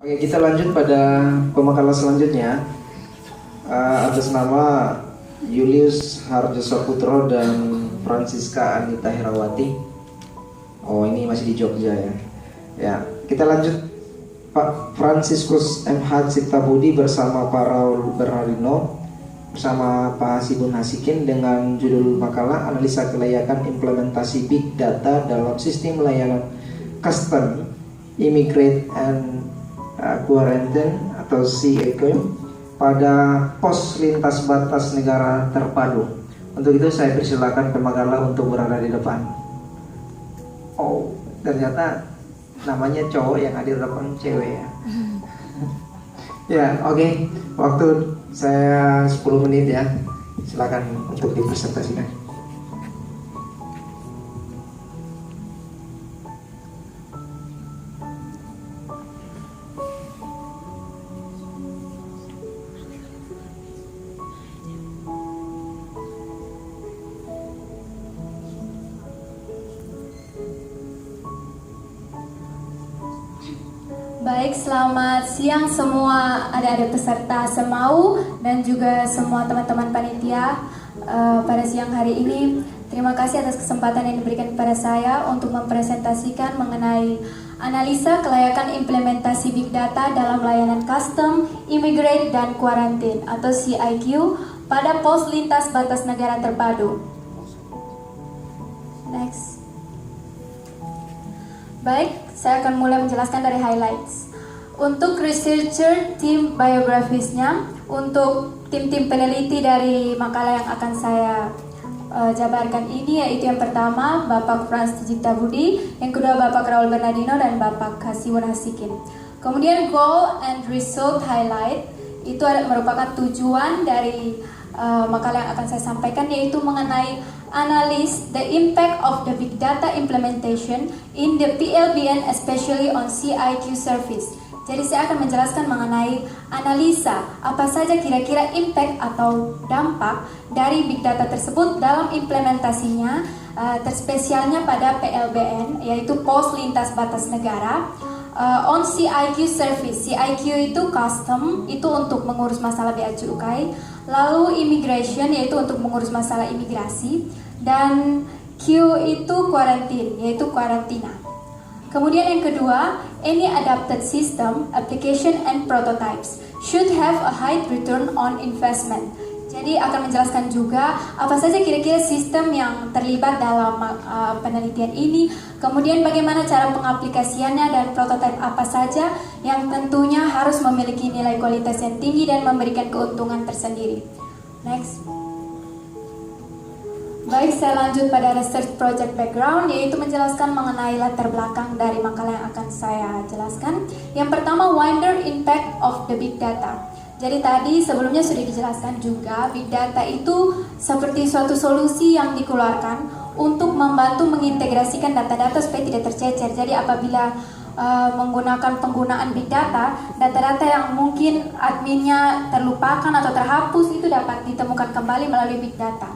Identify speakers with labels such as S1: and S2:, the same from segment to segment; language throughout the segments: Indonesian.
S1: Oke, kita lanjut pada pemakalan selanjutnya atas nama Julius Harjosaputro dan Francisca Anita Herawati. Oh, ini masih di Jogja ya. Ya, kita lanjut. Pak Franciscus M.H. Ciptabudi bersama Pak Raul Bernardino bersama Pak Hasibun Hasikin dengan judul makalah analisa kelayakan implementasi big data dalam sistem layanan custom, immigrant and quarantine atau CIQ pada pos lintas batas negara terpadu. Untuk itu saya persilakan pemakalah untuk berada di depan. Oh, ternyata namanya cowok yang ada di depan cewek ya. Ya, oke. Waktu saya 10 menit ya. Silakan untuk dipresentasikan.
S2: Baik, selamat siang semua adik-adik peserta Semau dan juga semua teman-teman panitia pada siang hari ini. Terima kasih atas kesempatan yang diberikan kepada saya untuk mempresentasikan mengenai analisa kelayakan implementasi Big Data dalam layanan custom, immigrant, dan quarantine atau CIQ pada pos lintas batas negara terpadu. Next. Baik, saya akan mulai menjelaskan dari highlights. Untuk researcher tim biografisnya, untuk tim-tim peneliti dari makalah yang akan saya jabarkan ini, yaitu yang pertama Bapak Francis Ciptabudi, yang kedua Bapak Raul Bernardino, dan Bapak Hasibun Hasikin. Kemudian goal and result highlight, itu merupakan tujuan dari makalah yang akan saya sampaikan, yaitu mengenai analyze the impact of the big data implementation in the PLBN, especially on CIQ service. Jadi saya akan menjelaskan mengenai analisa apa saja kira-kira impact atau dampak dari big data tersebut dalam implementasinya, terspesialnya pada PLBN, yaitu pos lintas batas negara, on CIQ service. CIQ itu custom, itu untuk mengurus masalah bea cukai, lalu immigration, yaitu untuk mengurus masalah imigrasi, dan Q itu quarantine, yaitu karantina. Kemudian yang kedua, any adapted system, application and prototypes should have a high return on investment. Jadi akan menjelaskan juga apa saja kira-kira sistem yang terlibat dalam penelitian ini, kemudian bagaimana cara pengaplikasiannya, dan prototipe apa saja yang tentunya harus memiliki nilai kualitas yang tinggi dan memberikan keuntungan tersendiri. Next. Baik, saya lanjut pada research project background, yaitu menjelaskan mengenai latar belakang dari makalah yang akan saya jelaskan. Yang pertama, wider impact of the big data. Jadi tadi sebelumnya sudah dijelaskan juga, big data itu seperti suatu solusi yang dikeluarkan untuk membantu mengintegrasikan data-data supaya tidak tercecer. Jadi apabila menggunakan penggunaan big data, data-data yang mungkin adminnya terlupakan atau terhapus itu dapat ditemukan kembali melalui big data.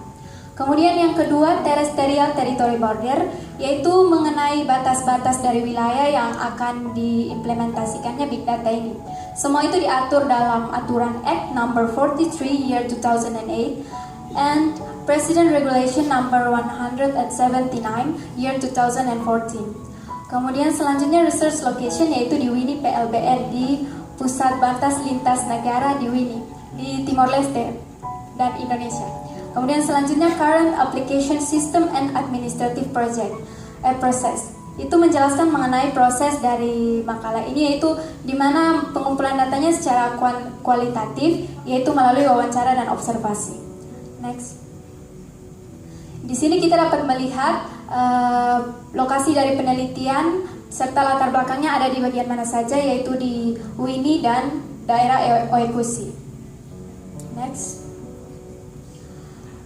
S2: Kemudian yang kedua, terrestrial territory border, yaitu mengenai batas-batas dari wilayah yang akan diimplementasikannya big data ini. Semua itu diatur dalam aturan Act number 43 year 2008 and President Regulation number 179 year 2014. Kemudian selanjutnya research location, yaitu di WINI PLBN, di Pusat Batas Lintas Negara di WINI, di Timor Leste dan Indonesia. Kemudian selanjutnya current application system and administrative process. Itu menjelaskan mengenai proses dari makalah ini, yaitu di mana pengumpulan datanya secara kualitatif, yaitu melalui wawancara dan observasi. Next. Di sini kita dapat melihat lokasi dari penelitian serta latar belakangnya ada di bagian mana saja, yaitu di WINI dan daerah Oekusi. Next.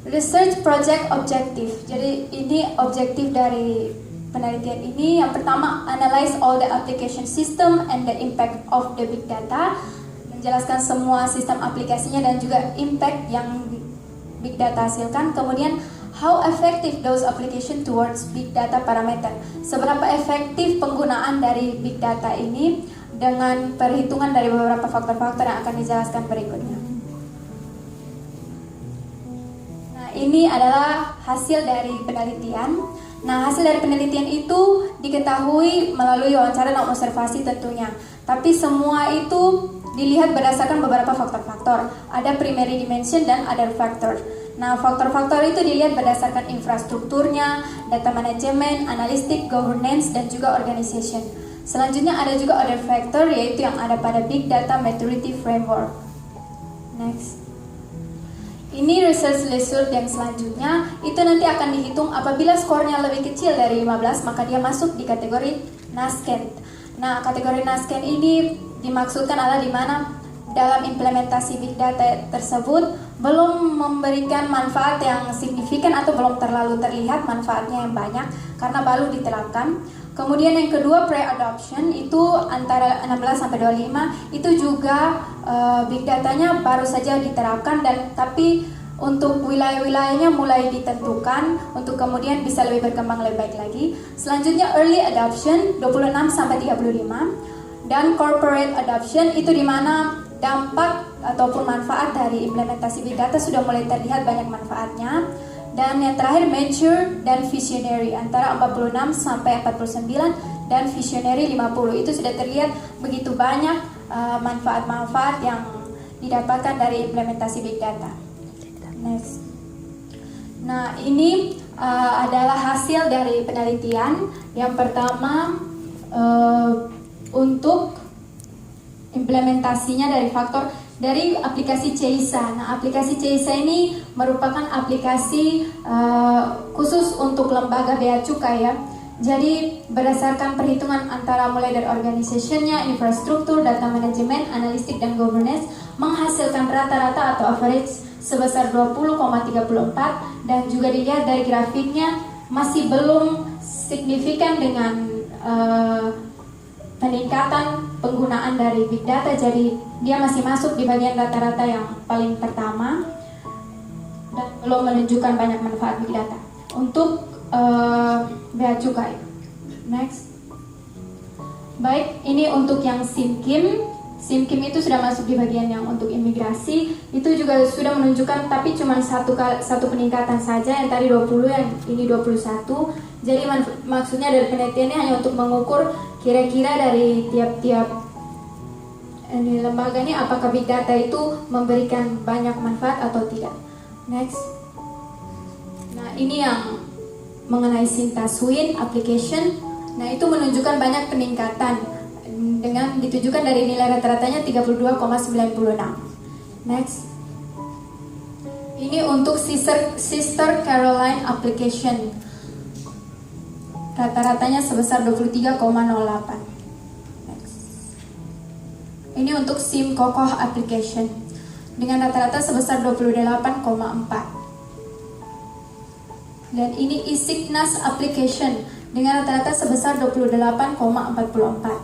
S2: Research project objective. Jadi ini objektif dari penelitian ini. Yang pertama, analyze all the application system and the impact of the big data. Menjelaskan semua sistem aplikasinya dan juga impact yang big data hasilkan. Kemudian, how effective those application towards big data parameter. Seberapa efektif penggunaan dari big data ini dengan perhitungan dari beberapa faktor-faktor yang akan dijelaskan berikutnya. Nah, ini adalah hasil dari penelitian. Nah, hasil dari penelitian itu diketahui melalui wawancara dan observasi tentunya. Tapi semua itu dilihat berdasarkan beberapa faktor-faktor. Ada primary dimension dan other factor. Nah, faktor-faktor itu dilihat berdasarkan infrastrukturnya, data manajemen, analistik, governance, dan juga organization. Selanjutnya ada juga other factor, yaitu yang ada pada Big Data Maturity Framework. Next. Ini research result yang selanjutnya, itu nanti akan dihitung apabila skornya lebih kecil dari 15, maka dia masuk di kategori NASCEN. Nah, kategori NASCEN ini dimaksudkan adalah di mana dalam implementasi Big Data tersebut belum memberikan manfaat yang signifikan atau belum terlalu terlihat manfaatnya yang banyak karena baru diterapkan. Kemudian yang kedua, pre-adoption itu antara 16 sampai 25 itu juga Big Datanya baru saja diterapkan dan tapi untuk wilayah-wilayahnya mulai ditentukan untuk kemudian bisa lebih berkembang lebih baik lagi. Selanjutnya early adoption 26 sampai 35 dan corporate adoption itu di mana dampak ataupun manfaat dari implementasi Big Data sudah mulai terlihat banyak manfaatnya. Dan yang terakhir mature dan visionary antara 46 sampai 49 dan visionary 50 itu sudah terlihat begitu banyak manfaat-manfaat yang didapatkan dari implementasi Big Data. Next. Nah, ini adalah hasil dari penelitian. Yang pertama untuk implementasinya dari faktor dari aplikasi CEISA. Nah, aplikasi CEISA ini merupakan aplikasi khusus untuk lembaga bea cukai ya. Jadi berdasarkan perhitungan antara mulai dari organizationnya, infrastruktur, data manajemen, analistik dan governance menghasilkan rata-rata atau average sebesar 20,34 dan juga dilihat dari grafiknya masih belum signifikan dengan peningkatan penggunaan dari Big Data, jadi dia masih masuk di bagian rata-rata yang paling pertama dan belum menunjukkan banyak manfaat Big Data untuk bea cukai. Next. Baik, ini untuk yang SIMKIM. SIMKIM itu sudah masuk di bagian yang untuk imigrasi, itu juga sudah menunjukkan tapi cuma satu peningkatan saja, yang tadi 20, yang ini 21. Jadi maksudnya dari penelitiannya hanya untuk mengukur kira-kira dari tiap-tiap lembaga ini apakah Big Data itu memberikan banyak manfaat atau tidak. Next. Nah, ini yang mengenai SyntaSwin application. Nah, itu menunjukkan banyak peningkatan dengan ditujukan dari nilai rata-ratanya 32,96. Next. Ini untuk Sister Caroline application. Rata-ratanya sebesar 23,08. Next. Ini untuk SIM Kokoh application dengan rata-rata sebesar 28,4. Dan ini eSignas application dengan rata-rata sebesar 28,44.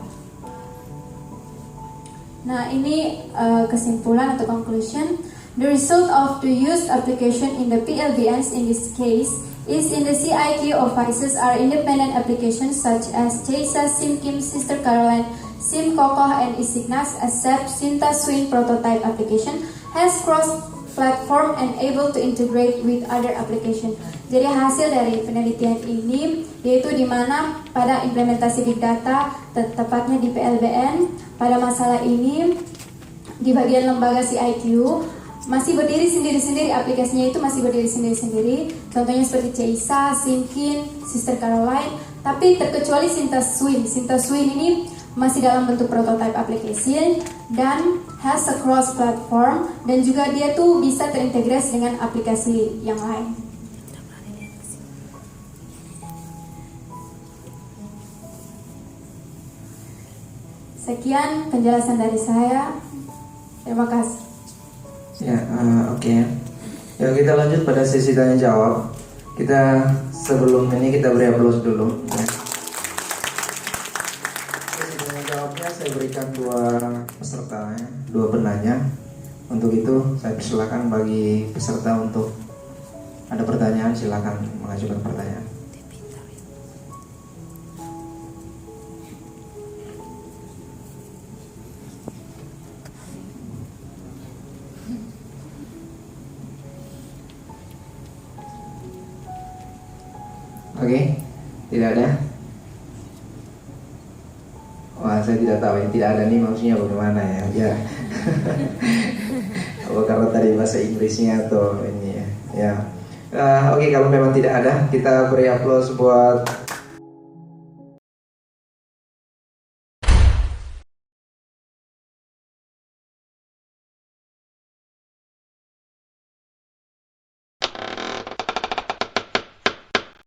S2: Nah, ini kesimpulan atau conclusion. The result of the used application in the PLBNs in this case is in the CIQ offices are independent applications such as CEISA, SIMKIM, Sister Caroline, SIM Kokoh, and eSignas, except SyntaSwin prototype application has cross-platform and able to integrate with other application. Jadi hasil dari penelitian ini yaitu di mana pada implementasi Big Data, tepatnya di PLBN, pada masalah ini di bagian lembaga CIQ masih berdiri sendiri-sendiri, aplikasinya itu masih berdiri sendiri-sendiri. Contohnya seperti CEISA, SIMKIM, Sister Caroline, tapi terkecuali SyntaSwin. SyntaSwin ini masih dalam bentuk prototype application dan has a cross platform dan juga dia tuh bisa terintegrasi dengan aplikasi yang lain. Sekian penjelasan dari saya. Terima kasih.
S1: Ya, oke. Ya, kita lanjut pada sesi tanya jawab. Sebelum ini kita beri aplaus dulu. Ya. Sesi tanya jawabnya saya berikan dua peserta, ya, dua penanya. Untuk itu saya persilakan bagi peserta untuk ada pertanyaan, silakan mengajukan pertanyaan. Oke, tidak ada. Wah, saya tidak tahu yang tidak ada nih maksudnya bagaimana ya. Ya. Apa karena tadi bahasa Inggrisnya atau ini ya. Ya. Oke, kalau memang tidak ada, kita beri aplaus buat